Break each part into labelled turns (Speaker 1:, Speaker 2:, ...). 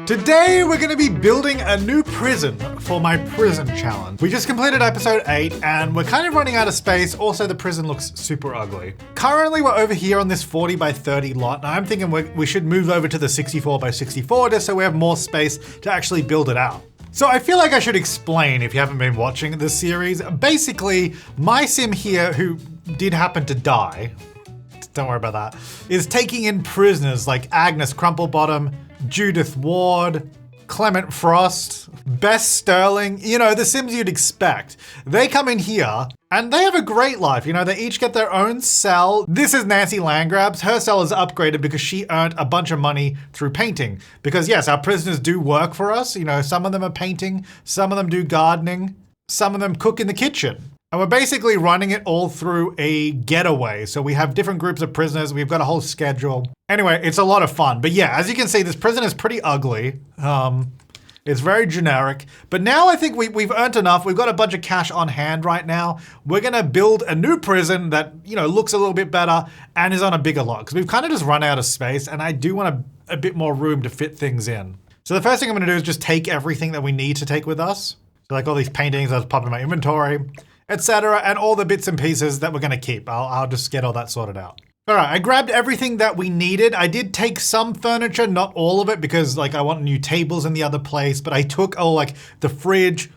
Speaker 1: Today we're going to be building a new prison for my prison challenge. We just completed episode 8 and we're kind of running out of space. Also, the prison looks super ugly. Currently we're over here on this 40 by 30 lot. And I'm thinking we should move over to the 64 by 64 just so we have more space to actually build it out. So I feel like I should explain if you haven't been watching this series. Basically, my sim here, who did happen to die, don't worry about that, is taking in prisoners like Agnes Crumplebottom, Judith Ward, Clement Frost, Bess Sterling, you know, the Sims you'd expect. They come in here and they have a great life. You know, they each get their own cell. This is Nancy Landgrab's. Her cell is upgraded because she earned a bunch of money through painting. Because yes, our prisoners do work for us. You know, some of them are painting, some of them do gardening, some of them cook in the kitchen. And we're basically running it all through a getaway. So we have different groups of prisoners. We've got a whole schedule. Anyway, it's a lot of fun. But yeah, as you can see, this prison is pretty ugly. It's very generic. But now I think we've earned enough. We've got a bunch of cash on hand right now. We're going to build a new prison that, you know, looks a little bit better and is on a bigger lot. Because we've kind of just run out of space. And I do want a bit more room to fit things in. So the first thing I'm going to do is just take everything that we need to take with us. So like all these paintings, I'll just pop in my inventory, etc., and all the bits and pieces that we're going to keep. I'll just get all that sorted out. All right, I grabbed everything that we needed. I did take some furniture, not all of it, because like I want new tables in the other place, but I took like the fridge,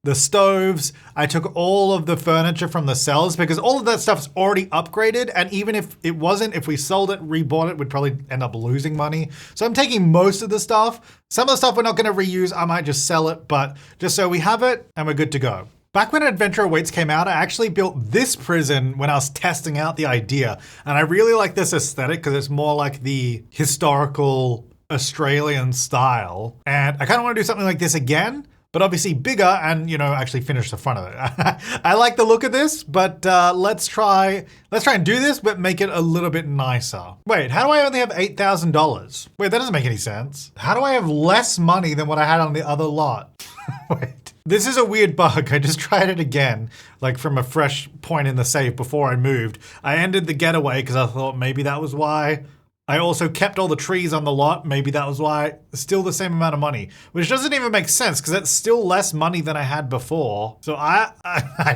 Speaker 1: the stoves. I took all of the furniture from the cells because all of that stuff's already upgraded. And even if it wasn't, if we sold it, rebought it, we'd probably end up losing money. So I'm taking most of the stuff. Some of the stuff we're not going to reuse. I might just sell it, but just so we have it and we're good to go. Back when Adventure Awaits came out, I actually built this prison when I was testing out the idea. And I really like this aesthetic because it's more like the historical Australian style. And I kind of want to do something like this again, but obviously bigger and, you know, actually finish the front of it. I like the look of this, but let's try and do this, but make it a little bit nicer. Wait, how do I only have $8,000? Wait, that doesn't make any sense. How do I have less money than what I had on the other lot? Wait. This is a weird bug. I just tried it again, like from a fresh point in the save before I moved. I ended the getaway because I thought maybe that was why. I also kept all the trees on the lot. Maybe that was why. Still the same amount of money, which doesn't even make sense because it's still less money than I had before. So I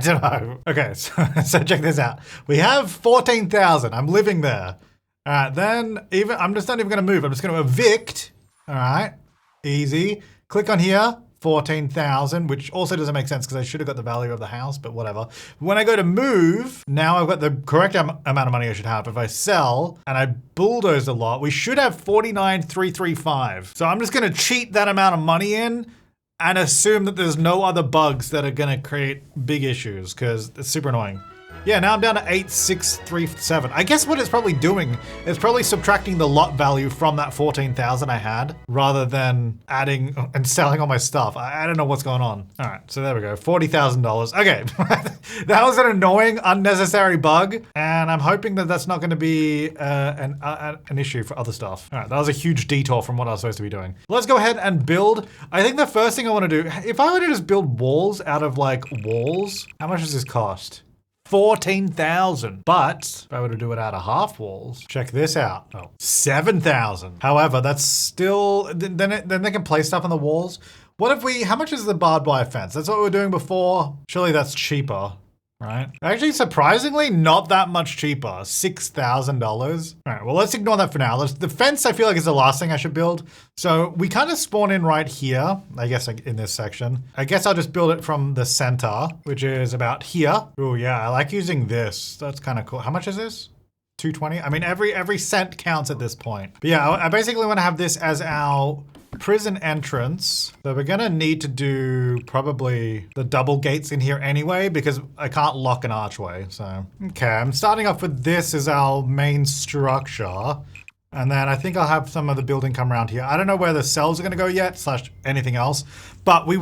Speaker 1: don't know. Okay, so check this out. We have 14,000. I'm living there. All right, then I'm just not even going to move. I'm just going to evict. All right, easy. Click on here. 14,000, which also doesn't make sense because I should have got the value of the house, but whatever. When I go to move, now I've got the correct amount of money I should have. If I sell and I bulldoze a lot, we should have 49,335. So I'm just going to cheat that amount of money in and assume that there's no other bugs that are going to create big issues because it's super annoying. Yeah, now I'm down to 8,637. I guess what it's probably doing is probably subtracting the lot value from that 14,000 I had rather than adding and selling all my stuff. I don't know what's going on. All right, so there we go, $40,000. Okay, that was an annoying, unnecessary bug, and I'm hoping that that's not going to be an issue for other stuff. All right, that was a huge detour from what I was supposed to be doing. Let's go ahead and build. I think the first thing I want to do, if I were to just build walls out of like walls, how much does this cost? 14,000. But if I were to do it out of half walls, check this out. Oh, 7,000. However, that's still, then they can place stuff on the walls. What if how much is the barbed wire fence? That's what we were doing before. Surely that's cheaper, right? Actually, surprisingly, not that much cheaper. $6,000. All right, well, let's ignore that for now. The fence, I feel like, is the last thing I should build. So we kind of spawn in right here, I guess, in this section. I guess I'll just build it from the center, which is about here. Oh yeah, I like using this. That's kind of cool. How much is this? 220? I mean, every cent counts at this point. But yeah, I basically want to have this as our prison entrance. So we're gonna need to do probably the double gates in here anyway because I can't lock an archway. So, okay, I'm starting off with this as our main structure. And then I think I'll have some of the building come around here. I don't know where the cells are gonna go yet, slash anything else. But we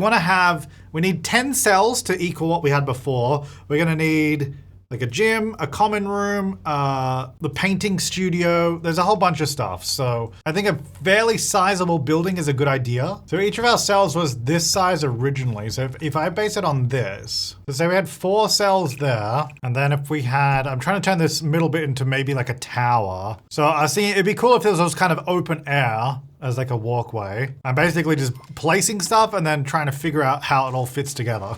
Speaker 1: need 10 cells to equal what we had before. We're gonna need like a gym, a common room, the painting studio. There's a whole bunch of stuff. So I think a fairly sizable building is a good idea. So each of our cells was this size originally. So if I base it on this, so say we had 4 cells there. And then if we had, I'm trying to turn this middle bit into maybe like a tower. So I was thinking it'd be cool if this was kind of open air. as like a walkway. I'm basically just placing stuff and then trying to figure out how it all fits together.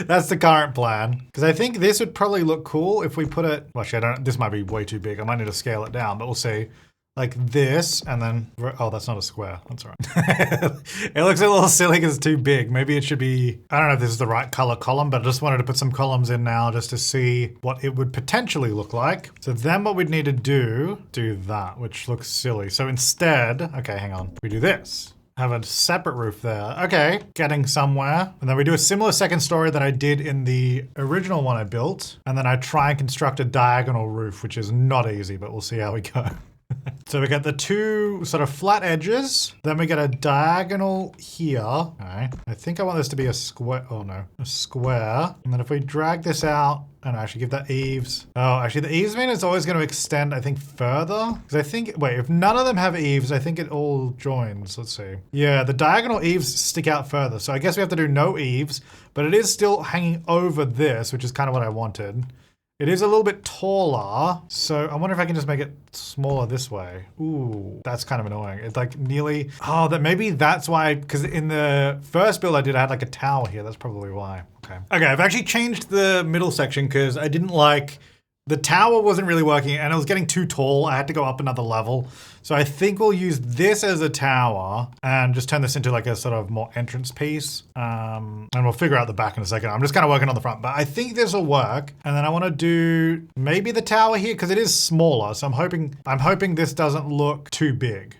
Speaker 1: That's the current plan. Because I think this would probably look cool if we put it, well, actually, this might be way too big. I might need to scale it down, but we'll see. Like this, and then, oh, that's not a square. That's all right. It looks a little silly because it's too big. Maybe it should be, I don't know if this is the right color column, but I just wanted to put some columns in now just to see what it would potentially look like. So then what we'd need to do that, which looks silly. So instead, okay, hang on. We do this. Have a separate roof there. Okay, getting somewhere. And then we do a similar second story that I did in the original one I built. And then I try and construct a diagonal roof, which is not easy, but we'll see how we go. So we get the two sort of flat edges, then we get a diagonal here. Okay. I think I want this to be a square, oh no, a square. And then if we drag this out, and actually give that eaves. Oh, actually the eaves mean it's always going to extend, I think, further. Because I think, wait, if none of them have eaves, I think it all joins. Let's see. Yeah, the diagonal eaves stick out further. So I guess we have to do no eaves, but it is still hanging over this, which is kind of what I wanted. It is a little bit taller, so I wonder if I can just make it smaller this way. Ooh, that's kind of annoying. It's like nearly, oh, that maybe that's why, because in the first build I did, I had like a tower here. That's probably why. Okay. Okay, I've actually changed the middle section because I didn't like, the tower wasn't really working and it was getting too tall. I had to go up another level. So I think we'll use this as a tower and just turn this into like a sort of more entrance piece. And we'll figure out the back in a second. I'm just kind of working on the front, but I think this will work. And then I want to do maybe the tower here because it is smaller. So I'm hoping this doesn't look too big.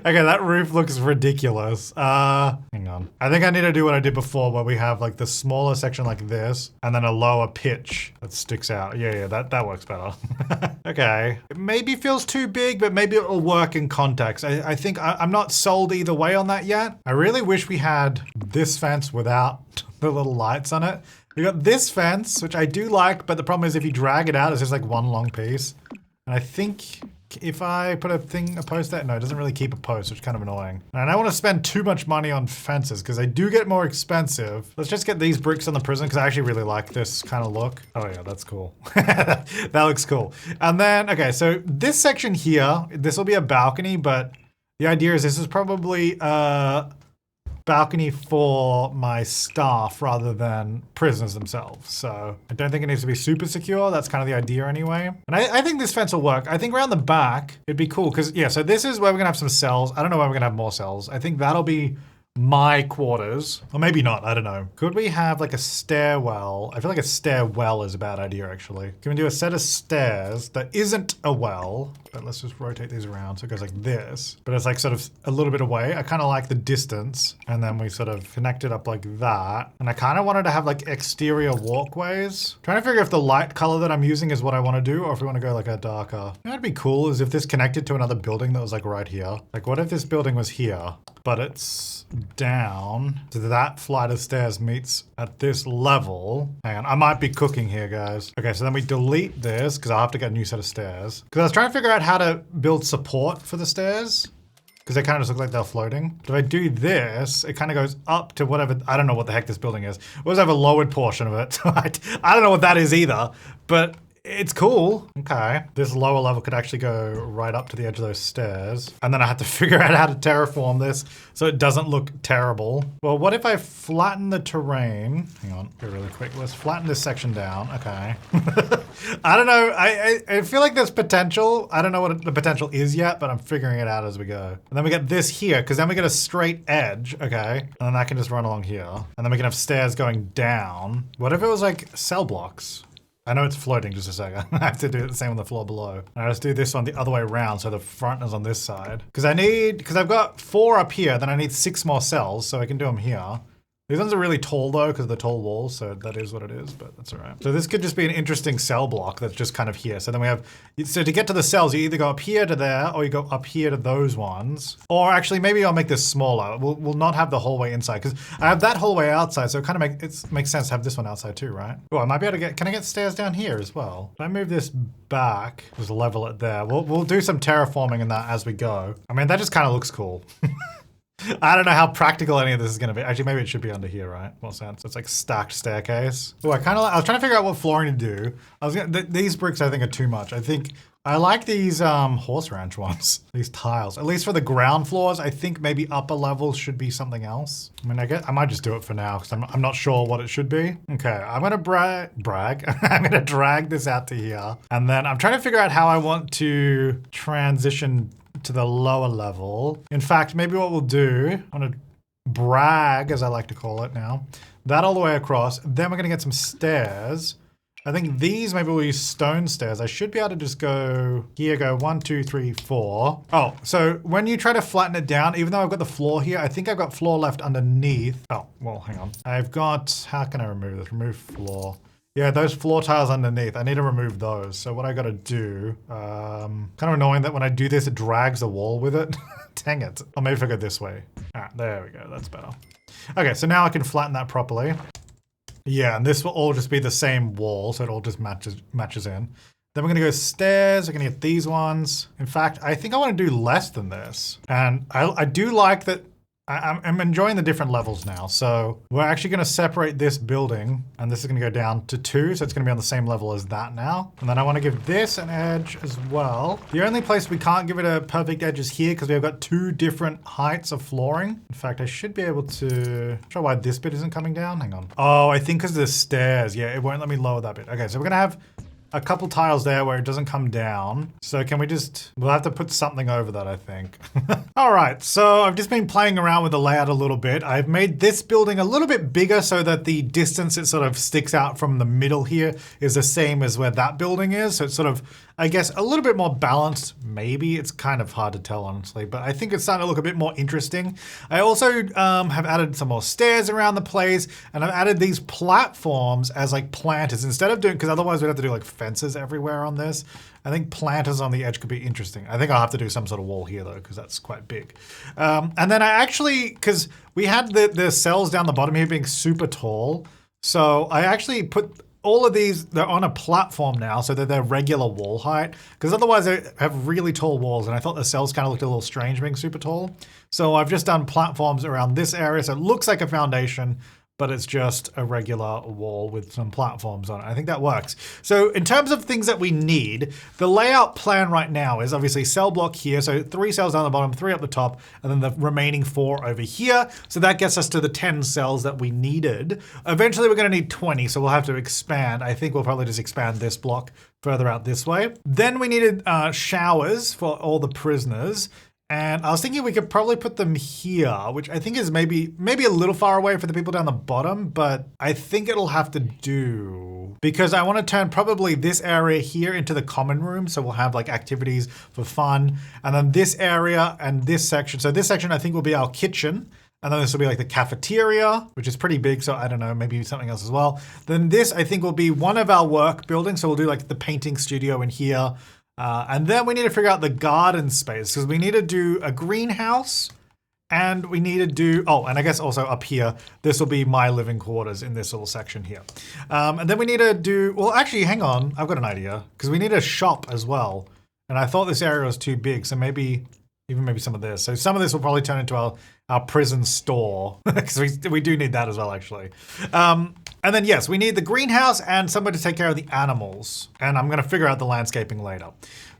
Speaker 1: Okay, that roof looks ridiculous. Hang on. I think I need to do what I did before where we have like the smaller section like this and then a lower pitch that sticks out. Yeah, that works better. Okay. It maybe feels too big, but maybe it'll work in context. I think I'm not sold either way on that yet. I really wish we had this fence without the little lights on it. We got this fence, which I do like, but the problem is if you drag it out, it's just like one long piece. And I think if I put a post there, no, it doesn't really keep a post, which is kind of annoying. And I don't want to spend too much money on fences because they do get more expensive. Let's just get these bricks on the prison because I actually really like this kind of look. Oh yeah, that's cool. That looks cool. And then, okay, so this section here, this will be a balcony, but the idea is this is probably balcony for my staff rather than prisoners themselves. So I don't think it needs to be super secure. That's kind of the idea anyway. And I think this fence will work. I think around the back, it'd be cool because yeah, so this is where we're gonna have some cells. I don't know where we're gonna have more cells. I think that'll be my quarters, or maybe not, I don't know. Could we have like a stairwell? I feel like a stairwell is a bad idea actually. Can we do a set of stairs that isn't a well, but let's just rotate these around so it goes like this, but it's like sort of a little bit away. I kind of like the distance and then we sort of connect it up like that. And I kind of wanted to have like exterior walkways. Trying to figure if the light color that I'm using is what I want to do or if we want to go like a darker. You know what'd be cool is if this connected to another building that was like right here. Like what if this building was here, but it's down so that flight of stairs meets at this level. Hang on, I might be cooking here, guys. Okay, so then we delete this because I'll have to get a new set of stairs. Because I was trying to figure out how to build support for the stairs because they kind of just look like they're floating. But if I do this, it kind of goes up to whatever, I don't know what the heck this building is. We'll just have a lowered portion of it. I don't know what that is either, but it's cool. Okay. This lower level could actually go right up to the edge of those stairs. And then I have to figure out how to terraform this so it doesn't look terrible. Well, what if I flatten the terrain? Hang on, go really quick. Let's flatten this section down. Okay. I don't know. I feel like there's potential. I don't know what the potential is yet, but I'm figuring it out as we go. And then we get this here, because then we get a straight edge. Okay. And then that can just run along here. And then we can have stairs going down. What if it was like cell blocks? I know it's floating, just a second. I have to do it the same on the floor below. And I just do this one the other way around, so the front is on this side. Because I've got 4 up here, then I need 6 more cells, so I can do them here. These ones are really tall though, because of the tall walls, so that is what it is, but that's all right. So this could just be an interesting cell block that's just kind of here. So then we have, so to get to the cells, you either go up here to there, or you go up here to those ones. Or actually, maybe I'll make this smaller. We'll not have the hallway inside, because I have that hallway outside, so it kind of makes sense to have this one outside too, right? Oh, I might be able to get, can I get stairs down here as well? If I move this back, just level it there. We'll do some terraforming in that as we go. I mean, that just kind of looks cool. I don't know how practical any of this is going to be. Actually, maybe it should be under here, right? More sense. It's like stacked staircase. Oh, I was trying to figure out what flooring to do. These bricks I think are too much. I think I like these horse ranch ones, these tiles. At least for the ground floors, I think maybe upper levels should be something else. I mean, I might just do it for now because I'm not sure what it should be. Okay, I'm gonna brag. I'm gonna drag this out to here. And then I'm trying to figure out how I want to transition to the lower level. In fact, maybe what we'll do, I'm gonna brag, as I like to call it now, that all the way across. Then we're gonna get some stairs. I think these maybe we'll use stone stairs. I should be able to just go here, go 1, 2, 3, 4. Oh, so when you try to flatten it down, even though I've got the floor here, I think I've got floor left underneath. Oh, well, hang on. I've got, how can I remove this? Remove floor. Yeah, those floor tiles underneath, I need to remove those. So what I gotta do, kind of annoying that when I do this, it drags the wall with it. Dang it. Or maybe if I go this way. Ah, there we go, that's better. Okay, so now I can flatten that properly. Yeah, and this will all just be the same wall, so it all just matches in. Then we're gonna go stairs, we're gonna get these ones. In fact, I think I wanna do less than this. And I do like that I'm enjoying the different levels now. So we're actually gonna separate this building, and this is gonna go down to 2, so it's gonna be on the same level as that now. And then I wanna give this an edge as well. The only place we can't give it a perfect edge is here because we've got 2 different heights of flooring. In fact, I should be able to, show why this bit isn't coming down, hang on. Oh, I think because of the stairs. Yeah, it won't let me lower that bit. Okay, so we're gonna have a couple tiles there where it doesn't come down. So can we just, we'll have to put something over that, I think. All right, so I've just been playing around with the layout a little bit. I've made this building a little bit bigger so that the distance it sort of sticks out from the middle here is the same as where that building is. So it's sort of, I guess, a little bit more balanced. Maybe it's kind of hard to tell, honestly, but I think it's starting to look a bit more interesting. I also have added some more stairs around the place, and I've added these platforms as like planters instead of doing, because otherwise we'd have to do like fences everywhere on this. I think planters on the edge could be interesting. I think I'll have to do some sort of wall here though, because that's quite big. And then I actually, because we had the cells down the bottom here being super tall, so I actually put all of these, they're on a platform now, so they're regular wall height, because otherwise they have really tall walls, and I thought the cells kind of looked a little strange being super tall. So I've just done platforms around this area, so it looks like a foundation, but it's just a regular wall with some platforms on it. I think that works. So in terms of things that we need, the layout plan right now is obviously cell block here. So 3 cells down the bottom, 3 up the top, and then the remaining 4 over here. So that gets us to the 10 cells that we needed. Eventually we're gonna need 20, so we'll have to expand. I think we'll probably just expand this block further out this way. Then we needed showers for all the prisoners. And I was thinking we could probably put them here, which I think is maybe a little far away for the people down the bottom, but I think it'll have to do because I want to turn probably this area here into the common room. So we'll have like activities for fun. And then this area and this section. So this section I think will be our kitchen. And then this will be like the cafeteria, which is pretty big. So I don't know, maybe something else as well. Then this I think will be one of our work buildings. So we'll do like the painting studio in here. And then we need to figure out the garden space because we need to do a greenhouse and we need to do, oh, and I guess also up here, this will be my living quarters in this little section here. And then we need to do, well, actually, hang on, I've got an idea because we need a shop as well. And I thought this area was too big, so maybe some of this. So some of this will probably turn into our prison store because we do need that as well, actually. And then, yes, we need the greenhouse and somewhere to take care of the animals. And I'm going to figure out the landscaping later.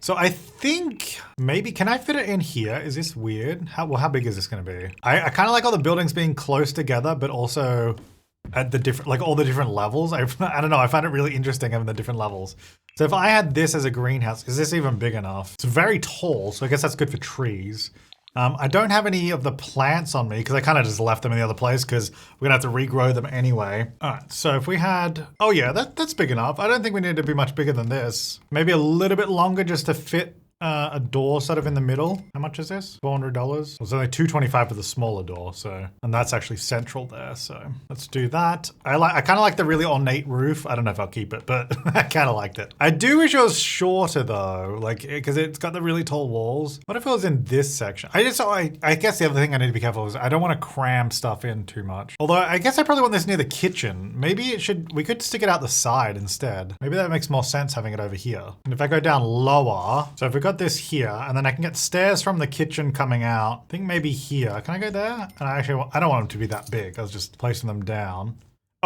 Speaker 1: So I think maybe, can I fit it in here? Is this weird? How big is this going to be? I kind of like all the buildings being close together, but also at the different, like all the different levels. I don't know. I find it really interesting having the different levels. So if I had this as a greenhouse, is this even big enough? It's very tall, so I guess that's good for trees. I don't have any of the plants on me because I kind of just left them in the other place because we're gonna have to regrow them anyway. All right, so if we had, oh yeah, that's big enough. I don't think we need to be much bigger than this. Maybe a little bit longer just to fit a door sort of in the middle. How much is this? $400. It's only $225 for the smaller door, so, and that's actually central there, so let's do that. I kind of like the really ornate roof. I don't know if I'll keep it, but I kind of liked it. I do wish it was shorter though, like, because it's got the really tall walls. What if it was in this section? I guess the other thing I need to be careful is I don't want to cram stuff in too much. Although I guess I probably want this near the kitchen. Maybe we could stick it out the side instead. Maybe that makes more sense having it over here. And if I go down lower, so if we got this here, and then I can get stairs from the kitchen coming out. I think maybe here. Can I go there? And I don't want them to be that big. I was just placing them down.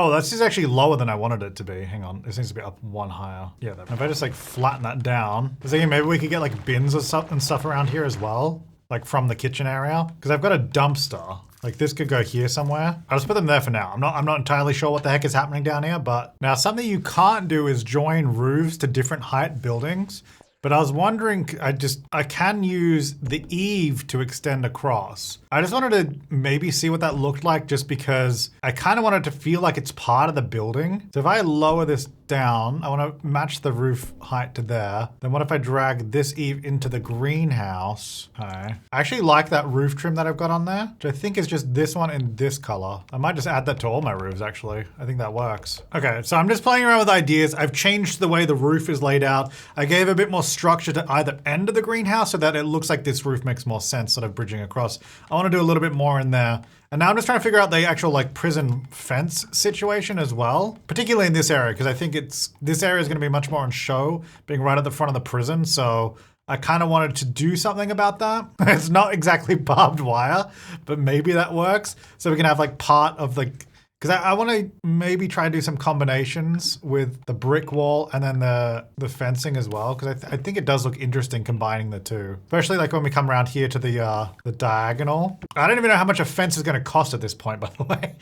Speaker 1: Oh, this is actually lower than I wanted it to be. Hang on, it seems to be up one higher. Yeah, if I just like flatten that down, I was thinking maybe we could get like bins or stuff around here as well, like from the kitchen area. Because I've got a dumpster. Like this could go here somewhere. I'll just put them there for now. I'm not entirely sure what the heck is happening down here, but now something you can't do is join roofs to different height buildings. But I was wondering, I can use the eave to extend across. I just wanted to maybe see what that looked like just because I kind of wanted to feel like it's part of the building. So if I lower this down, I want to match the roof height to there. Then what if I drag this eave into the greenhouse? Okay. I actually like that roof trim that I've got on there, which I think is just this one in this color. I might just add that to all my roofs actually. I think that works. Okay, so I'm just playing around with ideas. I've changed the way the roof is laid out. I gave a bit more structure to either end of the greenhouse so that it looks like this roof makes more sense sort of bridging across. I want to do a little bit more in there. And now I'm just trying to figure out the actual like prison fence situation as well, particularly in this area, because I think this area is going to be much more on show, being right at the front of the prison. So I kind of wanted to do something about that. It's not exactly barbed wire, but maybe that works. So we can have like part of like, because I want to maybe try to do some combinations with the brick wall and then the fencing as well, because I think it does look interesting combining the two, especially like when we come around here to the diagonal. I don't even know how much a fence is going to cost at this point, by the way.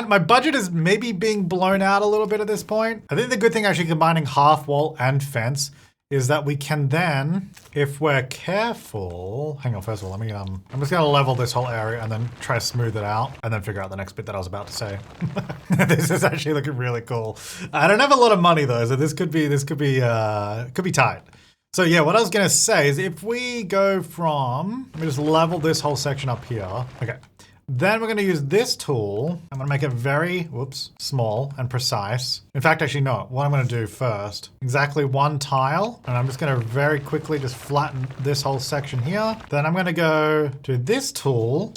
Speaker 1: My budget is maybe being blown out a little bit at this point. I think the good thing actually combining half wall and fence is that we can then, if we're careful, hang on, first of all, let me, I'm just gonna level this whole area and then try to smooth it out and then figure out the next bit that I was about to say. This is actually looking really cool. I don't have a lot of money though, so this could be tight. So yeah, what I was gonna say is if we go from, let me just level this whole section up here. Okay. Then we're going to use this tool. I'm going to make it very, small and precise. In fact, actually, no. What I'm going to do first, exactly one tile. And I'm just going to very quickly just flatten this whole section here. Then I'm going to go to this tool.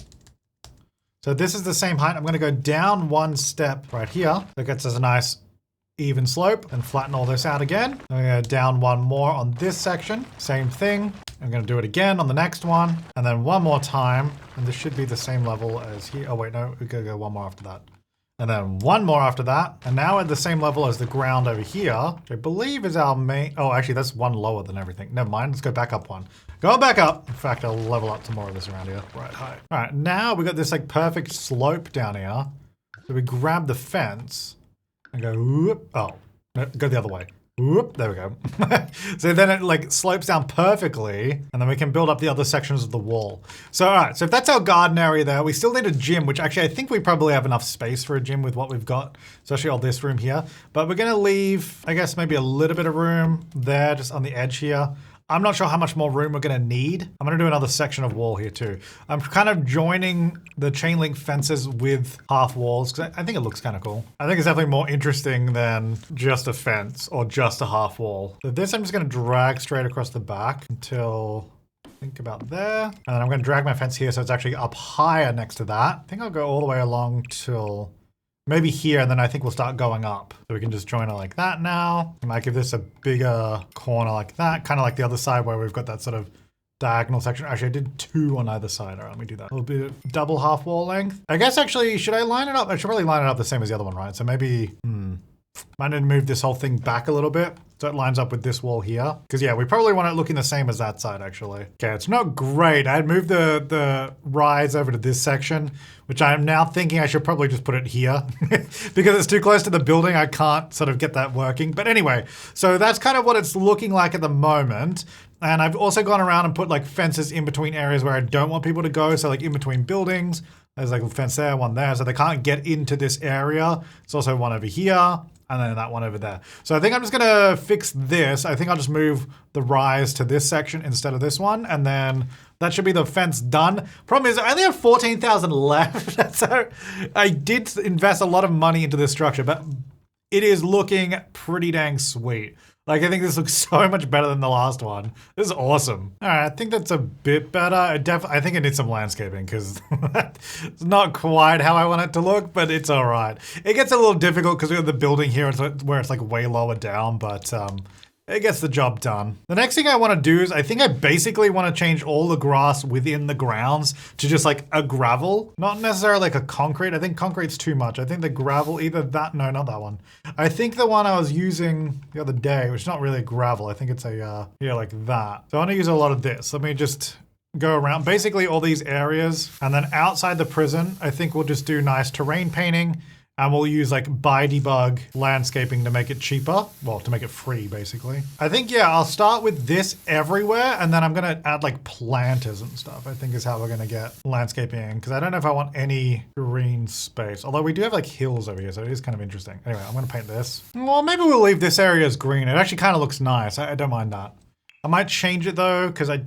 Speaker 1: So this is the same height. I'm going to go down one step right here. That gets us a nice even slope and flatten all this out again. I'm going to go down one more on this section. Same thing. I'm going to do it again on the next one, and then one more time, and this should be the same level as here. Oh wait, no, we're going to go one more after that. And then one more after that, and now at the same level as the ground over here, which I believe is our main, oh actually that's one lower than everything. Never mind, let's go back up one. Go back up. In fact, I'll level up some more of this around here. Right, high. All right, now we got this like perfect slope down here. So we grab the fence and go, whoop, oh, no, go the other way. Whoop, there we go. So then it like slopes down perfectly, and then we can build up the other sections of the wall. So all right, so if that's our garden area there, we still need a gym, which actually I think we probably have enough space for a gym with what we've got, especially all this room here. But we're gonna leave, I guess, maybe a little bit of room there, just on the edge here. I'm not sure how much more room we're gonna need. I'm gonna do another section of wall here too. I'm kind of joining the chain link fences with half walls because I think it looks kind of cool. I think it's definitely more interesting than just a fence or just a half wall. So this I'm just gonna drag straight across the back until, think about there. And then I'm gonna drag my fence here so it's actually up higher next to that. I think I'll go all the way along till maybe here, and then I think we'll start going up. So we can just join it like that now. I might give this a bigger corner like that, kind of like the other side where we've got that sort of diagonal section. Actually, I did two on either side. All right, let me do that. A little bit of double half wall length. I guess actually, should I line it up? I should probably line it up the same as the other one, right? So maybe, might need to move this whole thing back a little bit so it lines up with this wall here. Because yeah, we probably want it looking the same as that side actually. Okay, it's not great. I'd moved the rise over to this section, which I'm now thinking I should probably just put it here because it's too close to the building. I can't sort of get that working. But anyway, so that's kind of what it's looking like at the moment. And I've also gone around and put like fences in between areas where I don't want people to go. So like in between buildings, there's like a fence there, one there. So they can't get into this area. There's also one over here. And then that one over there. So I think I'm just gonna fix this. I think I'll just move the rise to this section instead of this one. And then that should be the fence done. Problem is I only have 14,000 left. So I did invest a lot of money into this structure, but it is looking pretty dang sweet. Like I think this looks so much better than the last one. This is awesome. All right, I think that's a bit better. I think it needs some landscaping because it's not quite how I want it to look, but it's all right. It gets a little difficult because we have the building here where it's like way lower down, but It gets the job done. The next thing I want to do is I think I basically want to change all the grass within the grounds to just like a gravel, not necessarily like a concrete. I think concrete's too much. I think the gravel, either that, no, not that one. I think the one I was using the other day, which is not really a gravel. I think it's a, yeah, like that. So I want to use a lot of this. Let me just go around basically all these areas. And then outside the prison, I think we'll just do nice terrain painting. And we'll use like by debug landscaping to make it cheaper. Well, to make it free, basically. I think, yeah, I'll start with this everywhere. And then I'm going to add like planters and stuff, I think is how we're going to get landscaping in. Because I don't know if I want any green space. Although we do have like hills over here, so it is kind of interesting. Anyway, I'm going to paint this. Well, maybe we'll leave this area as green. It actually kind of looks nice. I don't mind that. I might change it though, because I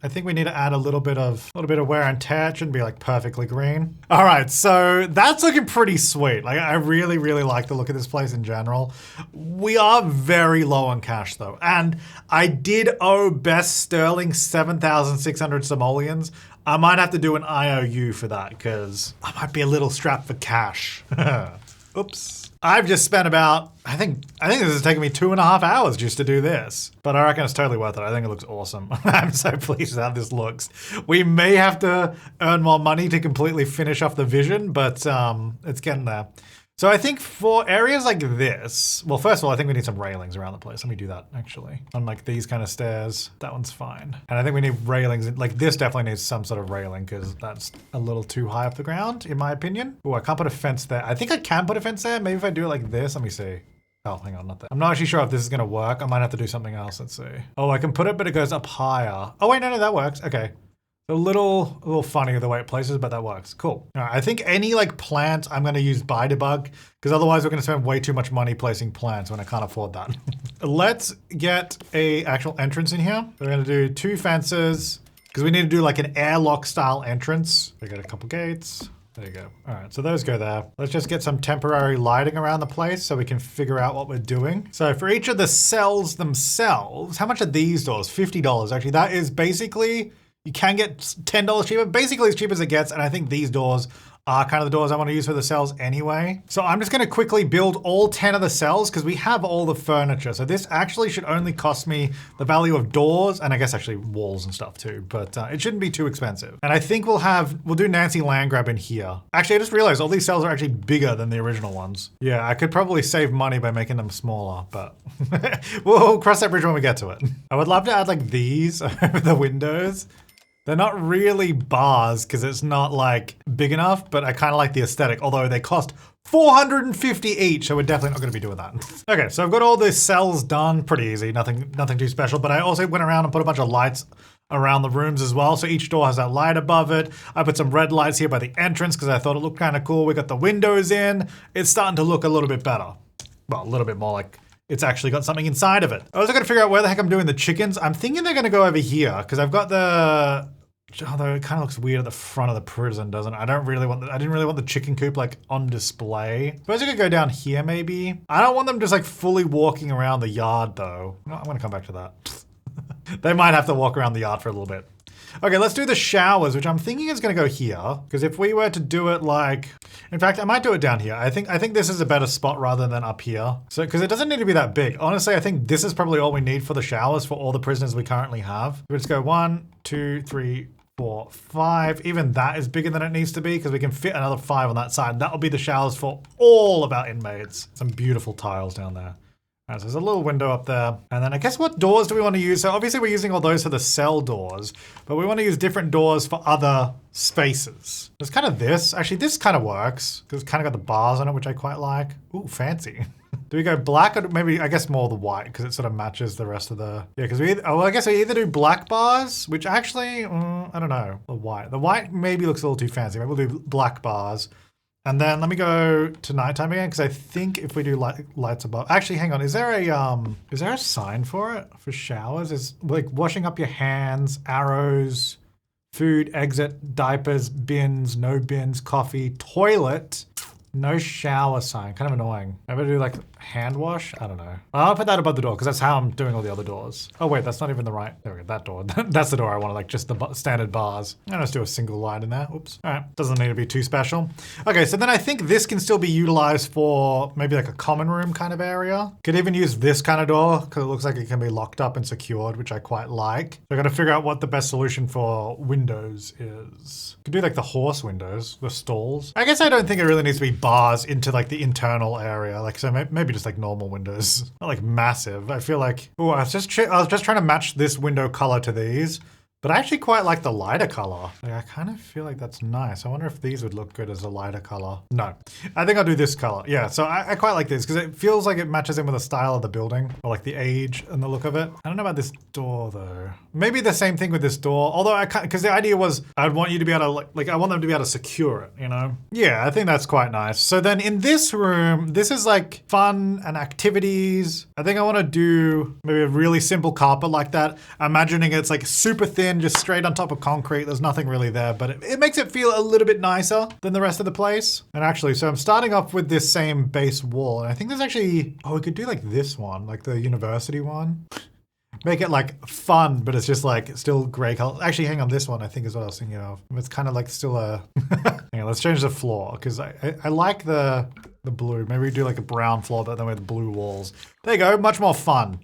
Speaker 1: think we need to add a little bit of wear and tear. It shouldn't be like perfectly green. All right, so that's looking pretty sweet. Like I really, really like the look of this place in general. We are very low on cash though. And I did owe Best Sterling 7,600 simoleons. I might have to do an IOU for that because I might be a little strapped for cash. Oops. I've just spent about, I think this has taken me 2.5 hours just to do this, but I reckon it's totally worth it. I think it looks awesome. I'm so pleased with how this looks. We may have to earn more money to completely finish off the vision, but it's getting there. So I think for areas like this, well, first of all, I think we need some railings around the place. Let me do that actually. Unlike these kind of stairs, that one's fine. And I think we need railings, like this definitely needs some sort of railing because that's a little too high off the ground, in my opinion. Oh, I can't put a fence there. I think I can put a fence there. Maybe if I do it like this, let me see. Oh, hang on, not that. I'm not actually sure if this is gonna work. I might have to do something else, let's see. Oh, I can put it, but it goes up higher. Oh wait, no, that works, okay. A little funny the way it places, but that works. Cool. All right, I think any like plant I'm going to use by debug because otherwise we're going to spend way too much money placing plants when I can't afford that. Let's get a actual entrance in here. We're going to do 2 fences because we need to do like an airlock style entrance. We got a couple gates. There you go. All right, so those go there. Let's just get some temporary lighting around the place so we can figure out what we're doing. So for each of the cells themselves, how much are these doors? $50. Actually, that is basically, you can get $10 cheaper, basically as cheap as it gets. And I think these doors are kind of the doors I want to use for the cells anyway. So I'm just going to quickly build all 10 of the cells because we have all the furniture. So this actually should only cost me the value of doors and I guess actually walls and stuff too, but it shouldn't be too expensive. And I think we'll do Nancy Landgrab in here. Actually, I just realized all these cells are actually bigger than the original ones. Yeah, I could probably save money by making them smaller, but we'll cross that bridge when we get to it. I would love to add like these over the windows. They're not really bars because it's not like big enough, but I kind of like the aesthetic, although they cost $450 each, so we're definitely not going to be doing that. Okay, so I've got all the cells done, pretty easy, nothing too special, but I also went around and put a bunch of lights around the rooms as well, so each door has that light above it. I put some red lights here by the entrance because I thought it looked kind of cool. We got the windows in. It's starting to look a little bit better. Well, a little bit more like it's actually got something inside of it. I also got to figure out where the heck I'm doing the chickens. I'm thinking they're going to go over here because I've got the, although it kind of looks weird at the front of the prison, doesn't it? I didn't really want the chicken coop like on display. Suppose I could go down here maybe. I don't want them just like fully walking around the yard though. No, I'm gonna come back to that. They might have to walk around the yard for a little bit. Okay, let's do the showers, which I'm thinking is gonna go here. Because if we were to do it like, in fact, I might do it down here. I think this is a better spot rather than up here. So, because it doesn't need to be that big. Honestly, I think this is probably all we need for the showers for all the prisoners we currently have. Let's go 1, 2, 3, 4, 5. Even that is bigger than it needs to be because we can fit another 5 on that side. That'll be the showers for all of our inmates. Some beautiful tiles down there. All right, so there's a little window up there. And then I guess what doors do we want to use? So obviously we're using all those for the cell doors, but we want to use different doors for other spaces. There's kind of this. Actually, this kind of works because it's kind of got the bars on it, which I quite like. Ooh, fancy. Do we go black or maybe, I guess more the white because it sort of matches the rest of the, yeah, because I guess we either do black bars, which actually, I don't know, the white. The white maybe looks a little too fancy. Maybe we'll do black bars. And then let me go to nighttime again because I think if we do lights above, actually, hang on, is there a sign for it for showers? Is like washing up your hands, arrows, food, exit, diapers, bins, no bins, coffee, toilet. No shower sign, kind of annoying. Maybe do like hand wash? I don't know. I'll put that above the door because that's how I'm doing all the other doors. Oh wait, that's not even the right. There we go, that door. That's the door I want, like just the standard bars. I'll just do a single light in there. Oops. All right, doesn't need to be too special. Okay, so then I think this can still be utilized for maybe like a common room kind of area. Could even use this kind of door because it looks like it can be locked up and secured, which I quite like. So I got to figure out what the best solution for windows is. Could do like the horse windows, the stalls. I guess I don't think it really needs to be bars into like the internal area. Like, so maybe just like normal windows, not like massive. I feel like, oh, I was just trying to match this window color to these. But I actually quite like the lighter color. Like, I kind of feel like that's nice. I wonder if these would look good as a lighter color. No, I think I'll do this color. Yeah, so I quite like this because it feels like it matches in with the style of the building or like the age and the look of it. I don't know about this door though. Maybe the same thing with this door. Although I can't, because the idea was I'd want you to be able to like I want them to be able to secure it, you know? Yeah, I think that's quite nice. So then in this room, this is like fun and activities. I think I want to do maybe a really simple carpet like that. Imagining it's like super thin, just straight on top of concrete. There's nothing really there, but it makes it feel a little bit nicer than the rest of the place. And actually, so I'm starting off with this same base wall. And I think there's actually, oh, we could do like this one, like the university one. Make it like fun, but it's just like still gray color. Actually, hang on, this one I think is what I was thinking of. It's kind of like still a, hang on, let's change the floor because I like the blue. Maybe we do like a brown floor, but then with blue walls. There you go, much more fun.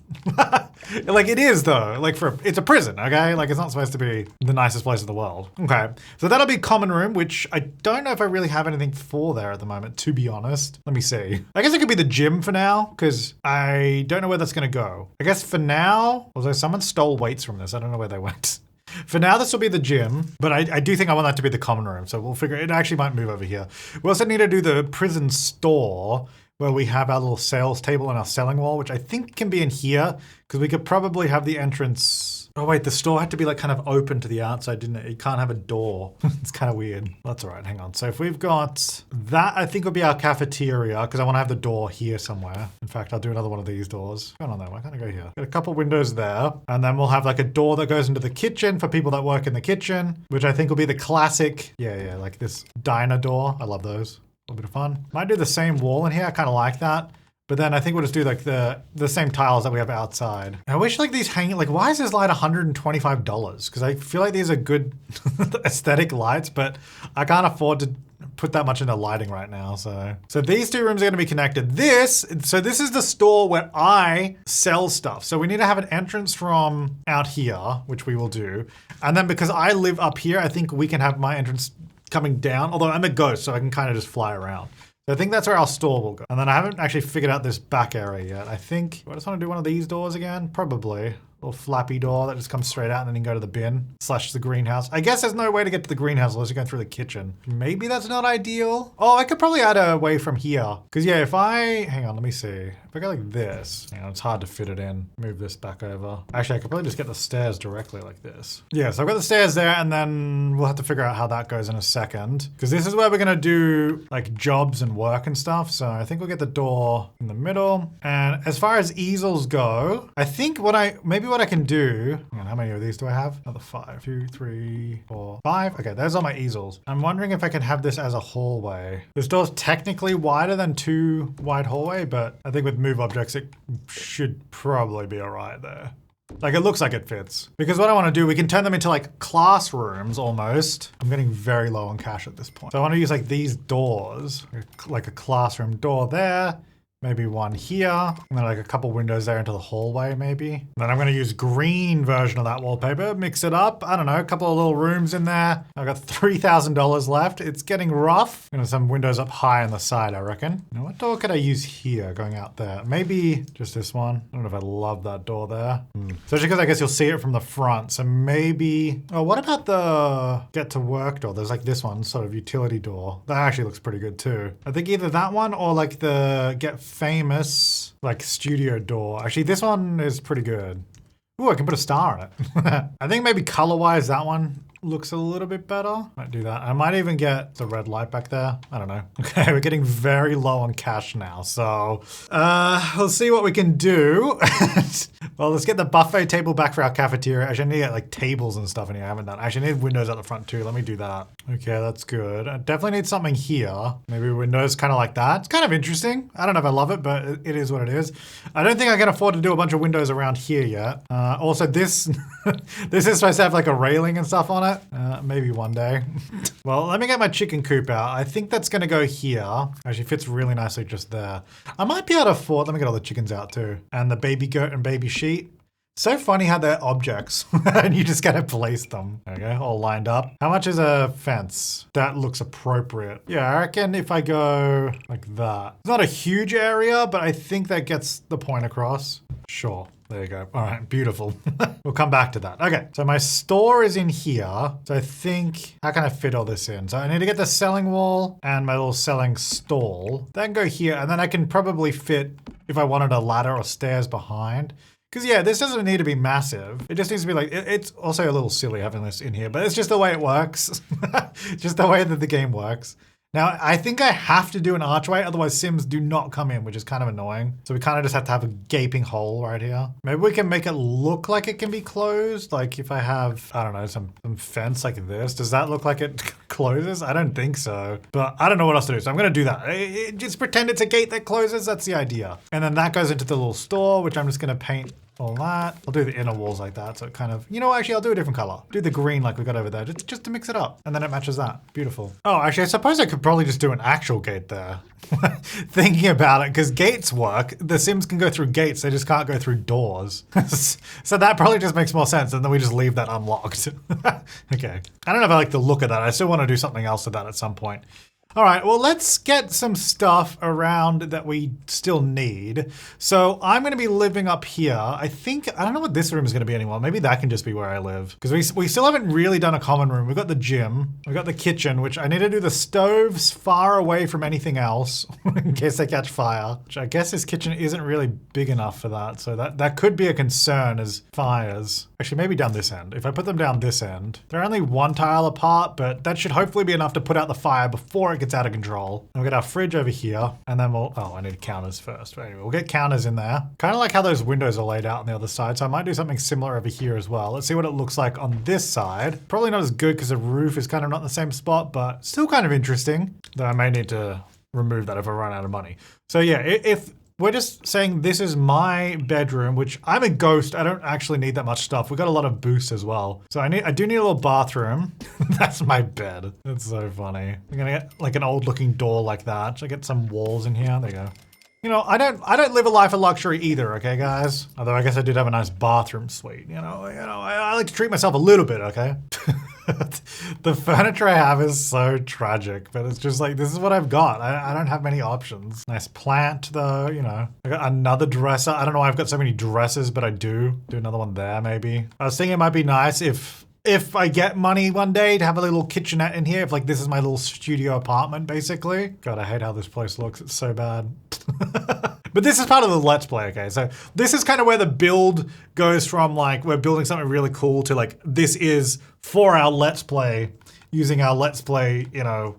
Speaker 1: Like it is though, like it's a prison, okay? Like it's not supposed to be the nicest place in the world. Okay, so that'll be common room, which I don't know if I really have anything for there at the moment, to be honest. Let me see. I guess it could be the gym for now, because I don't know where that's gonna go. I guess for now, although someone stole weights from this, I don't know where they went. For now, this will be the gym, but I do think I want that to be the common room. So we'll figure it actually might move over here. We also need to do the prison store where we have our little sales table and our selling wall, which I think can be in here because we could probably have the entrance. Oh wait, the store had to be like kind of open to the outside, didn't it? You can't have a door. It's kind of weird. That's all right, hang on. So if we've got that, I think will be our cafeteria because I want to have the door here somewhere. In fact, I'll do another one of these doors. Going on there, why can't I go here? Got a couple windows there. And then we'll have like a door that goes into the kitchen for people that work in the kitchen, which I think will be the classic, yeah, like this diner door. I love those. A little bit of fun. Might do the same wall in here. I kind of like that. But then I think we'll just do like the same tiles that we have outside. I wish like these hanging, like why is this light $125? Because I feel like these are good aesthetic lights, but I can't afford to put that much into lighting right now. So these two rooms are going to be connected. So this is the store where I sell stuff. So we need to have an entrance from out here, which we will do. And then because I live up here, I think we can have my entrance coming down, although I'm a ghost, so I can kind of just fly around. So I think that's where our store will go. And then I haven't actually figured out this back area yet. I think, I just want to do one of these doors again? Probably. Little flappy door that just comes straight out and then you can go to the bin / the greenhouse. I guess there's no way to get to the greenhouse unless you're going through the kitchen. Maybe that's not ideal. Oh, I could probably add a way from here. Because yeah, if hang on, let me see. If I go like this, it's hard to fit it in. Move this back over. Actually, I could probably just get the stairs directly like this. Yeah, so I've got the stairs there and then we'll have to figure out how that goes in a second. Because this is where we're going to do like jobs and work and stuff. So I think we'll get the door in the middle. And as far as easels go, I think what I can do, how many of these do I have? Another 5. 2, 3, 4, 5. Okay, those are my easels. I'm wondering if I can have this as a hallway. This door's technically wider than 2 wide hallway, but I think with move objects, it should probably be all right there. Like it looks like it fits. Because what I want to do, we can turn them into like classrooms almost. I'm getting very low on cash at this point. So I want to use like these doors, like a classroom door there. Maybe one here, and then like a couple windows there into the hallway maybe. Then I'm gonna use green version of that wallpaper, mix it up. I don't know, a couple of little rooms in there. I've got $3,000 left. It's getting rough. Some windows up high on the side, I reckon. Now, what door could I use here going out there? Maybe just this one. I don't know if I love that door there. Especially because I guess you'll see it from the front. So maybe, oh, what about the get to work door? There's like this one, sort of utility door. That actually looks pretty good too. I think either that one or like the get famous like studio door. Actually, this one is pretty good. Ooh, I can put a star on it. I think maybe color-wise, that one looks a little bit better. Might do that. I might even get the red light back there. I don't know. Okay, we're getting very low on cash now. So we'll see what we can do. Well, let's get the buffet table back for our cafeteria. Actually, I need to get like tables and stuff in here. I haven't done. Actually, I need windows at the front too. Let me do that. Okay, that's good. I definitely need something here. Maybe windows kind of like that. It's kind of interesting. I don't know if I love it, but it is what it is. I don't think I can afford to do a bunch of windows around here yet. Also, this this is supposed to have like a railing and stuff on it. Maybe one day. Well, let me get my chicken coop out. I think that's going to go here. Actually fits really nicely just there. I might be able to afford, let me get all the chickens out too. And the baby goat and baby sheep. So funny how they're objects and you just gotta place them. Okay, all lined up. How much is a fence? That looks appropriate. Yeah, I reckon if I go like that. It's not a huge area, but I think that gets the point across. Sure. There you go. All right, beautiful. We'll come back to that. Okay, so my store is in here. So I think, how can I fit all this in? So I need to get the selling wall and my little selling stall. Then go here, and then I can probably fit, if I wanted a ladder or stairs behind. Because yeah, this doesn't need to be massive. It just needs to be like, it's also a little silly having this in here, but it's just the way it works. Just the way that the game works. Now, I think I have to do an archway, otherwise Sims do not come in, which is kind of annoying. So we kind of just have to have a gaping hole right here. Maybe we can make it look like it can be closed. Like if I have, I don't know, some fence like this. Does that look like it closes? I don't think so. But I don't know what else to do. So I'm going to do that. Just pretend it's a gate that closes. That's the idea. And then that goes into the little store, which I'm just going to paint all that. I'll do the inner walls like that. So it kind of, you know, actually I'll do a different color. Do the green like we got over there, just to mix it up. And then it matches that. Beautiful. Oh, actually, I suppose I could probably just do an actual gate there. Thinking about it, because gates work. The Sims can go through gates. They just can't go through doors. So that probably just makes more sense. And then we just leave that unlocked. Okay. I don't know if I like the look of that. I still want to do something else with that at some point. All right, well, let's get some stuff around that we still need. So I'm going to be living up here. I don't know what this room is going to be anymore. Maybe that can just be where I live. Because we still haven't really done a common room. We've got the gym. We've got the kitchen, which I need to do the stoves far away from anything else in case they catch fire. Which I guess this kitchen isn't really big enough for that. So that could be a concern as fires. Actually, maybe down this end. If I put them down this end, they're only one tile apart, but that should hopefully be enough to put out the fire before it gets out of control. And we'll get our fridge over here, and then I need counters first. But anyway, we'll get counters in there. Kind of like how those windows are laid out on the other side, so I might do something similar over here as well. Let's see what it looks like on this side. Probably not as good because the roof is kind of not in the same spot, but still kind of interesting. Though I may need to remove that if I run out of money. So yeah, if we're just saying this is my bedroom, which I'm a ghost. I don't actually need that much stuff. We got a lot of boosts as well. So I do need a little bathroom. That's my bed. That's so funny. I'm gonna get like an old looking door like that. Should I get some walls in here? There you go. You know, I don't live a life of luxury either, okay, guys? Although I guess I did have a nice bathroom suite. You know, I like to treat myself a little bit, okay? The furniture I have is so tragic, but it's just like, this is what I've got. I don't have many options. Nice plant though, you know. I got another dresser. I don't know why I've got so many dresses, but I do. Do another one there maybe. I was thinking it might be nice if I get money one day to have a little kitchenette in here, if like this is my little studio apartment basically. God, I hate how this place looks. It's so bad. But this is part of the Let's Play, okay? So this is kind of where the build goes from like, we're building something really cool to like, this is for our Let's Play, using our Let's Play, you know,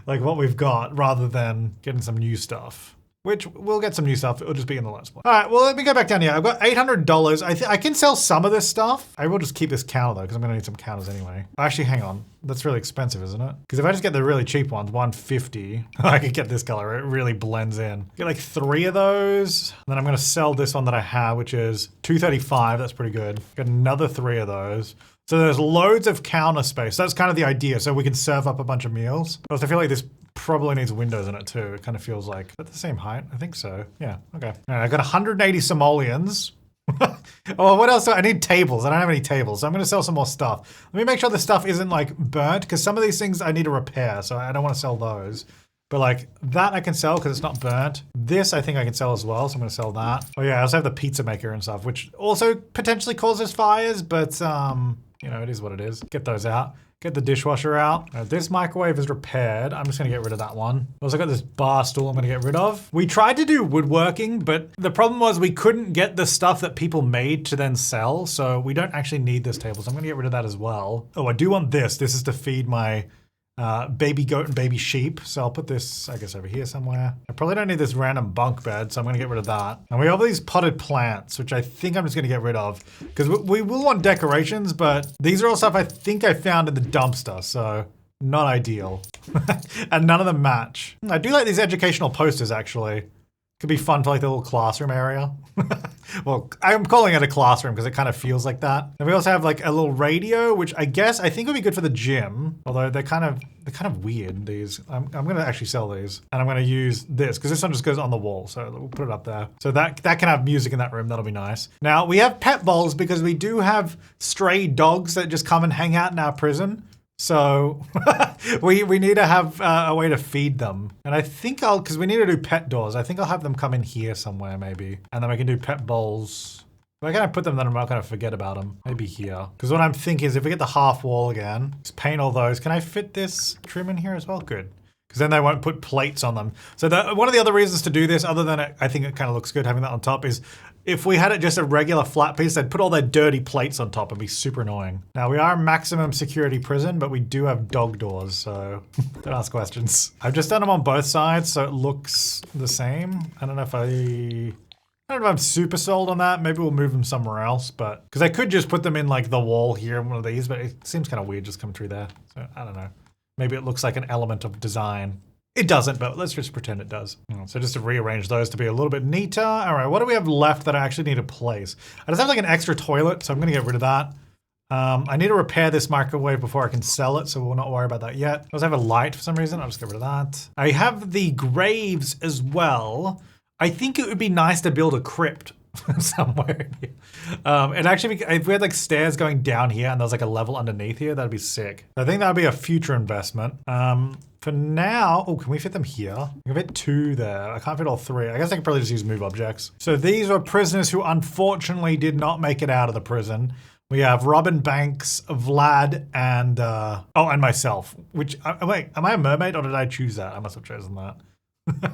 Speaker 1: like what we've got, rather than getting some new stuff. Which we'll get some new stuff. It'll just be in the Let's Play. All right, well, let me go back down here. I've got $800. I can sell some of this stuff. I will just keep this counter though, because I'm gonna need some counters anyway. Actually, hang on. That's really expensive, isn't it? Because if I just get the really cheap ones, $150, I could get this color. It really blends in. Get like 3 of those. And then I'm gonna sell this one that I have, which is $235. That's pretty good. Get another 3 of those. So there's loads of counter space. That's kind of the idea. So we can serve up a bunch of meals. But I feel like this probably needs windows in it too. It kind of feels like, at the same height? I think so. Yeah, okay. All right, I got 180 simoleons. Oh, what else? I need tables. I don't have any tables, so I'm gonna sell some more stuff. Let me make sure the stuff isn't like burnt, because some of these things I need to repair, so I don't want to sell those. But like that I can sell because it's not burnt. This I think I can sell as well, so I'm gonna sell that. Oh yeah, I also have the pizza maker and stuff, which also potentially causes fires, but you know, it is what it is. Get those out. Get the dishwasher out. This microwave is repaired. I'm just gonna get rid of that one. Also got this bar stool I'm gonna get rid of. We tried to do woodworking, but the problem was we couldn't get the stuff that people made to then sell, so we don't actually need this table, so I'm gonna get rid of that as well. Oh, I do want this. This is to feed my baby goat and baby sheep. So I'll put this, I guess, over here somewhere. I probably don't need this random bunk bed, so I'm gonna get rid of that. And we have these potted plants, which I think I'm just gonna get rid of because we will want decorations, but these are all stuff I think I found in the dumpster, so not ideal. And none of them match. I do like these educational posters, actually. Could be fun for like the little classroom area. Well, I'm calling it a classroom because it kind of feels like that. And we also have like a little radio, which I think would be good for the gym. Although they're kind of weird, these. I'm gonna actually sell these. And I'm gonna use this because this one just goes on the wall. So we'll put it up there. So that can have music in that room. That'll be nice. Now we have pet bowls because we do have stray dogs that just come and hang out in our prison. So we need to have a way to feed them. And I think because we need to do pet doors, I think I'll have them come in here somewhere maybe. And then we can do pet bowls. If I kind of put them, then I'm not going to forget about them. Maybe here. Because what I'm thinking is if we get the half wall again, just paint all those. Can I fit this trim in here as well? Good. Because then they won't put plates on them. So one of the other reasons to do this, other than I think it kind of looks good having that on top, is if we had it just a regular flat piece, they'd put all their dirty plates on top and be super annoying. Now we are a maximum security prison, but we do have dog doors, so don't ask questions. I've just done them on both sides, so it looks the same. I don't know if I'm super sold on that. Maybe we'll move them somewhere else, but because I could just put them in like the wall here, one of these, but it seems kind of weird just coming through there. So I don't know. Maybe it looks like an element of design. It doesn't, but let's just pretend it does. So just to rearrange those to be a little bit neater. All right, what do we have left that I actually need to place? I just have like an extra toilet, so I'm gonna get rid of that. I need to repair this microwave before I can sell it, so we'll not worry about that yet. I also have a light for some reason. I'll just get rid of that. I have the graves as well. I think it would be nice to build a crypt somewhere. And actually, if we had like stairs going down here and there's like a level underneath here, that'd be sick. I think that'd be a future investment. For now, oh, can we fit them here? I can fit 2 there. I can't fit all 3. I guess I could probably just use move objects. So these are prisoners who unfortunately did not make it out of the prison. We have Robin Banks, Vlad, and and myself. Which, wait, am I a mermaid or did I choose that? I must have chosen that. I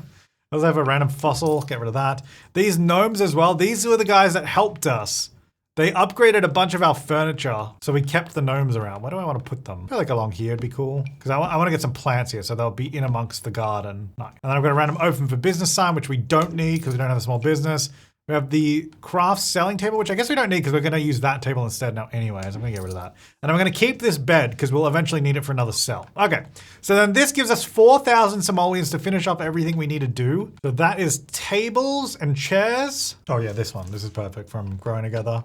Speaker 1: also have a random fossil, get rid of that. These gnomes as well, these were the guys that helped us. They upgraded a bunch of our furniture, so we kept the gnomes around. Where do I want to put them? I feel like along here would be cool. Because I want to get some plants here, so they'll be in amongst the garden. Nice. And then I've got a random open for business sign, which we don't need because we don't have a small business. We have the craft selling table, which I guess we don't need because we're going to use that table instead now anyways. I'm going to get rid of that. And I'm going to keep this bed because we'll eventually need it for another cell. Okay, so then this gives us 4,000 simoleons to finish off everything we need to do. So that is tables and chairs. Oh yeah, this one. This is perfect from Growing Together.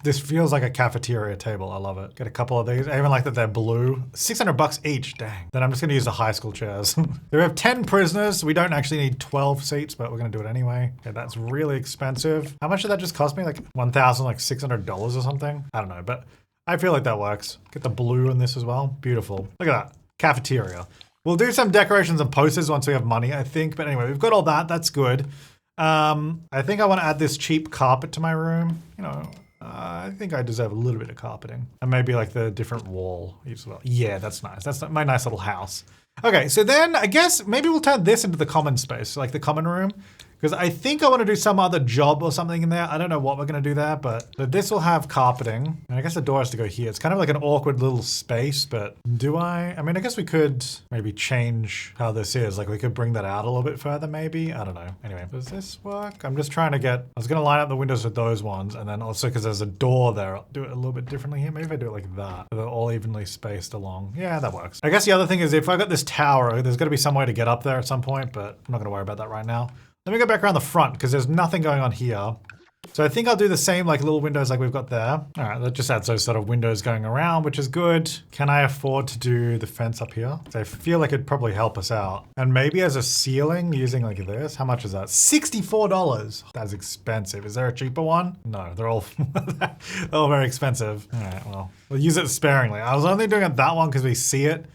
Speaker 1: This feels like a cafeteria table. I love it. Get a couple of these. I even like that they're blue. $600 each. Dang. Then I'm just gonna use the high school chairs. We have 10 prisoners. We don't actually need 12 seats, but we're gonna do it anyway. Okay, that's really expensive. How much did that just cost me? Like $1,600 or something? I don't know, but I feel like that works. Get the blue in this as well. Beautiful. Look at that. Cafeteria. We'll do some decorations and posters once we have money, I think. But anyway, we've got all that. That's good. I think I want to add this cheap carpet to my room. You know, I think I deserve a little bit of carpeting. And maybe like the different wall as well. Yeah, that's nice. That's my nice little house. Okay, so then I guess maybe we'll turn this into the common space, like the common room. Because I think I want to do some other job or something in there. I don't know what we're going to do there, but this will have carpeting. And I guess the door has to go here. It's kind of like an awkward little space, but do I? I mean, I guess we could maybe change how this is. Like we could bring that out a little bit further maybe. I don't know. Anyway, does this work? I'm just trying to I was going to line up the windows with those ones. And then also because there's a door there, I'll do it a little bit differently here. Maybe if I do it like that. So they're all evenly spaced along. Yeah, that works. I guess the other thing is if I got this tower, there's got to be some way to get up there at some point, but I'm not going to worry about that right now. Let me go back around the front because there's nothing going on here. So I think I'll do the same like little windows like we've got there. All right, that just adds those sort of windows going around, which is good. Can I afford to do the fence up here? So I feel like it'd probably help us out. And maybe as a ceiling using like this. How much is that? $64. That's expensive. Is there a cheaper one? No, they're all, they're all very expensive. All right, well, we'll use it sparingly. I was only doing it that one because we see it.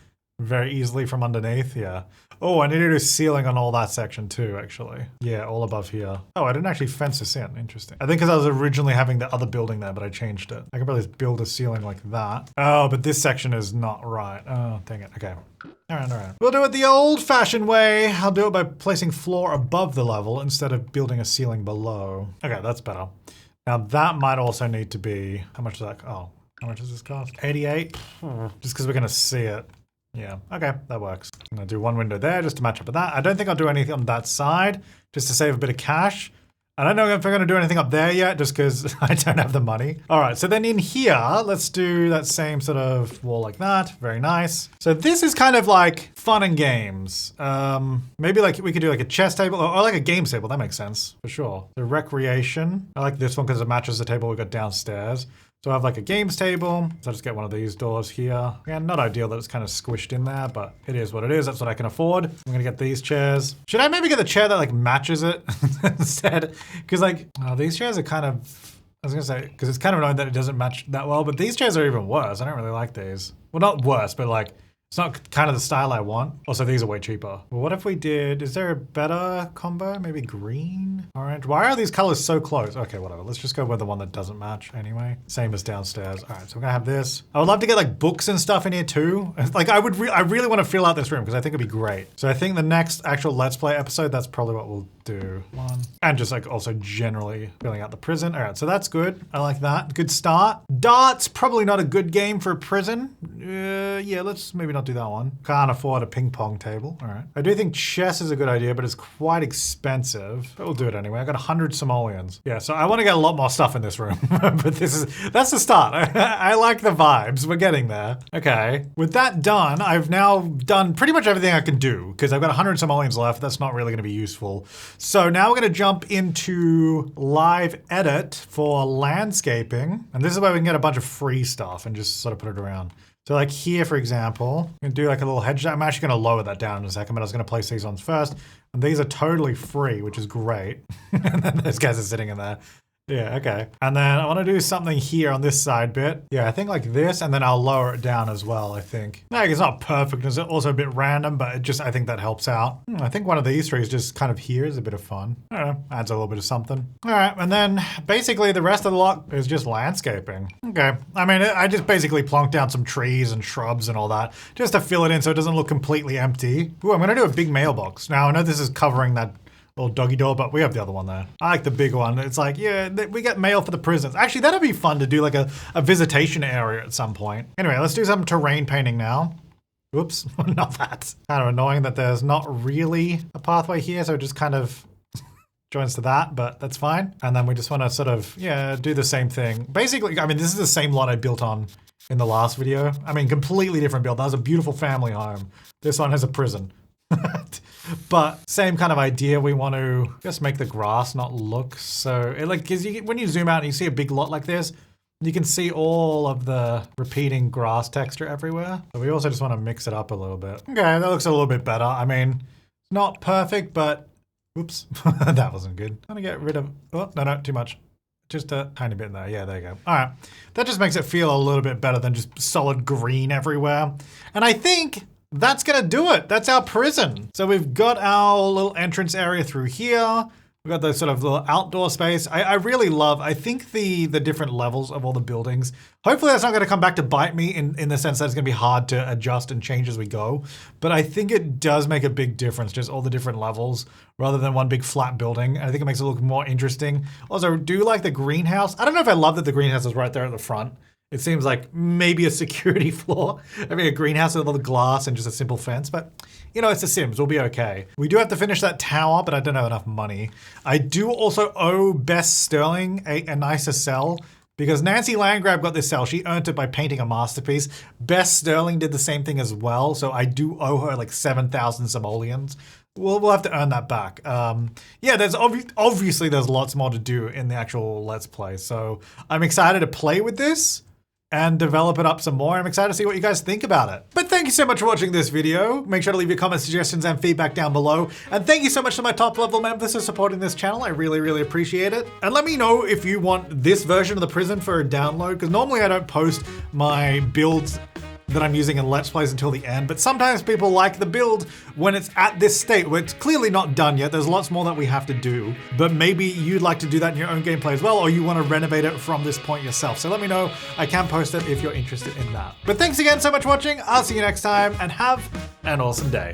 Speaker 1: very easily from underneath. Yeah. Oh, I need to do ceiling on all that section too, actually. Yeah, all above here. Oh, I didn't actually fence this in. Interesting. I think because I was originally having the other building there, but I changed it. I can probably just build a ceiling like that. Oh, but this section is not right. Oh, dang it. Okay. All right. We'll do it the old-fashioned way. I'll do it by placing floor above the level instead of building a ceiling below. Okay, that's better. Now that might also need to be, how much is that? Oh, how much does this cost? 88? Just because we're gonna see it. Yeah, okay, that works. I'm gonna do one window there just to match up with that. I don't think I'll do anything on that side, just to save a bit of cash. I don't know if I'm gonna do anything up there yet, just because I don't have the money. All right, so then in here, let's do that same sort of wall like that. Very nice. So this is kind of like fun and games. Maybe like we could do like a chess table or like a games table. That makes sense for sure. The recreation. I like this one because it matches the table we got downstairs. So I have like a games table. So I'll just get one of these doors here. Again, not ideal that it's kind of squished in there, but it is what it is. That's what I can afford. I'm gonna get these chairs. Should I maybe get the chair that like matches it instead? Because like, oh, these chairs are kind of, I was gonna say, because it's kind of annoying that it doesn't match that well, but these chairs are even worse. I don't really like these. Well, not worse, but like, it's not kind of the style I want. Also, these are way cheaper. Well, what if we did, is there a better combo? Maybe green, orange? Why are these colors so close? Okay, whatever. Let's just go with the one that doesn't match anyway. Same as downstairs. All right, so we're gonna have this. I would love to get like books and stuff in here too. Like I really want to fill out this room because I think it'd be great. So I think the next actual Let's Play episode, that's probably what we'll do. One. And just like also generally filling out the prison. All right, so that's good. I like that. Good start. Darts, probably not a good game for a prison. Yeah, let's maybe not do that one. Can't afford a ping pong table. All right. I do think chess is a good idea, but it's quite expensive. But we'll do it anyway. I got 100 simoleons. Yeah, so I want to get a lot more stuff in this room, but that's the start. I like the vibes. We're getting there. Okay. With that done, I've now done pretty much everything I can do because I've got 100 simoleons left. That's not really going to be useful. So now we're going to jump into live edit for landscaping. And this is where we can get a bunch of free stuff and just sort of put it around. So like here, for example, I'm gonna do like a little hedge. I'm actually gonna lower that down in a second, but I was gonna place these ones first. And these are totally free, which is great. And then those guys are sitting in there. Yeah, okay. And then I want to do something here on this side bit. Yeah, I think like this, and then I'll lower it down as well, I think. Like, it's not perfect, it's also a bit random, but it just, I think that helps out. I think one of these trees just kind of here is a bit of fun. I don't know, adds a little bit of something. All right, and then basically the rest of the lot is just landscaping. Okay, I mean, I just basically plonked down some trees and shrubs and all that, just to fill it in so it doesn't look completely empty. Ooh, I'm gonna do a big mailbox. Now, I know this is covering that little doggy door, but we have the other one there. I like the big one. It's like, yeah, we get mail for the prisons. Actually, that'd be fun to do like a visitation area at some point. Anyway, let's do some terrain painting now. Oops, not that. Kind of annoying that there's not really a pathway here, so it just kind of joins to that, but that's fine. And then we just want to sort of, yeah, do the same thing. Basically, I mean, this is the same lot I built on in the last video. I mean, completely different build. That was a beautiful family home. This one has a prison. But same kind of idea. We want to just make the grass not look so, because when you zoom out and you see a big lot like this, you can see all of the repeating grass texture everywhere. But we also just want to mix it up a little bit. Okay, that looks a little bit better. I mean, not perfect, but oops, that wasn't good. I'm gonna get rid of, oh, no, too much. Just a tiny bit in there. Yeah, there you go. All right. That just makes it feel a little bit better than just solid green everywhere. And I think that's gonna do it. That's our prison. So we've got our little entrance area through here. We've got the sort of little outdoor space. I really love, I think the different levels of all the buildings. Hopefully that's not gonna come back to bite me in the sense that it's gonna be hard to adjust and change as we go. But I think it does make a big difference, just all the different levels rather than one big flat building. I think it makes it look more interesting. Also, do you like the greenhouse? I don't know if I love that the greenhouse is right there at the front. It seems like maybe a security floor. I mean, a greenhouse with all the glass and just a simple fence, but you know, it's The Sims, we'll be okay. We do have to finish that tower, but I don't have enough money. I do also owe Bess Sterling a nicer cell because Nancy Landgrab got this cell. She earned it by painting a masterpiece. Bess Sterling did the same thing as well, so I do owe her like 7,000 simoleons. We'll have to earn that back. Yeah, there's obviously there's lots more to do in the actual Let's Play, so I'm excited to play with this and develop it up some more. I'm excited to see what you guys think about it. But thank you so much for watching this video. Make sure to leave your comments, suggestions, and feedback down below. And thank you so much to my top level members for supporting this channel. I really, really appreciate it. And let me know if you want this version of the prison for a download, because normally I don't post my builds that I'm using in Let's Plays until the end, but sometimes people like the build when it's at this state where it's clearly not done yet. There's lots more that we have to do, but maybe you'd like to do that in your own gameplay as well, or you want to renovate it from this point yourself. So let me know. I can post it if you're interested in that. But thanks again so much for watching. I'll see you next time and have an awesome day.